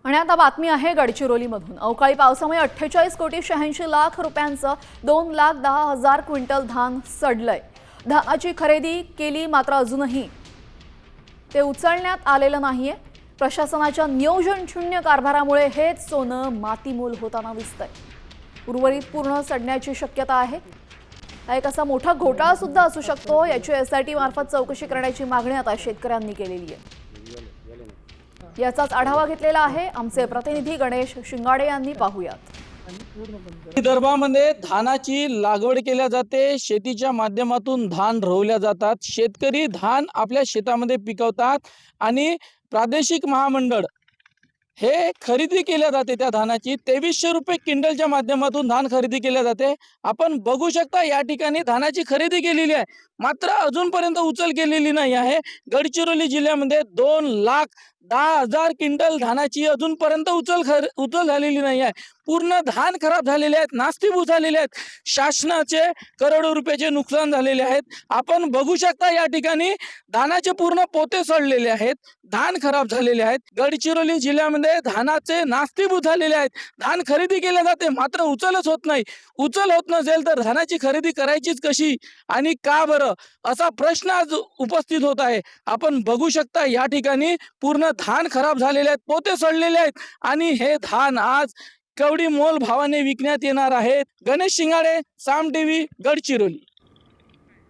आणि आता बातमी आहे गडचिरोलीमधून। अवकाळी पावसामुळे 48 कोटी 86 लाख रुपयांचं 2,10,000 क्विंटल धान सडलंय। धानाची खरेदी केली मात्र अजूनही ते उचलण्यात आलेलं नाहीये। प्रशासनाच्या नियोजन शून्य कारभारामुळे हेच सोनं मातीमोल होताना दिसतंय। उर्वरित पूर्ण सडण्याची शक्यता आहे। हा एक असा मोठा घोटाळा सुद्धा असू शकतो। याची एसआयटी मार्फत चौकशी करण्याची मागणी आता शेतकऱ्यांनी केलेली आहे। याचाच आढावा घेतलेला आहे आमचे प्रतिनिधी गणेश शिंगाडे यांनी। पाहूयात। विदर्भामध्ये धानाची लागवड केल्या जाते, शेतीच्या माध्यमातून धान रोवल्या जातात, शेतकरी धान आपल्या शेतामध्ये पिकवतात आणि प्रादेशिक महामंडळ हे खरेदी केल्या जाते। त्या धानाची 2300 रुपये क्विंटलच्या माध्यमातून धान खरेदी केल्या जाते। आपण बघू शकता या ठिकाणी धानाची खरेदी केलेली आहे, मात्र अजूनपर्यंत उचल केलेली नाही आहे। गडचिरोली जिल्ह्यामध्ये 2,10,000 क्विंटल धानाची अजूनपर्यंत उचल झालेली नाही आहे। पूर्ण धान खराब झालेले आहेत, नास्तीभूत झालेले आहेत, शासनाचे करोडो रुपयाचे नुकसान झालेले आहेत। आपण बघू शकता या ठिकाणी धानाचे पूर्ण पोते सडलेले आहेत, धान खराब झालेले आहेत। गडचिरोली जिल्ह्यामध्ये धानाचे नास्तीभूत झालेले आहेत। धान खरेदी केले जाते मात्र उचलच होत नाही। उचल होत नसेल तर धानाची खरेदी करायचीच कशी आणि का बरं, असा प्रश्न आज उपस्थित होत आहे। आपण बघू शकता या ठिकाणी पूर्ण धान खराब झालेले आहेत, पोते सडलेले आहेत आणि हे धान आज कवडी मोल भावाने विकण्यात येणार आहेत। गणेश शिंगाडे, साम टीव्ही, गडचिरोली।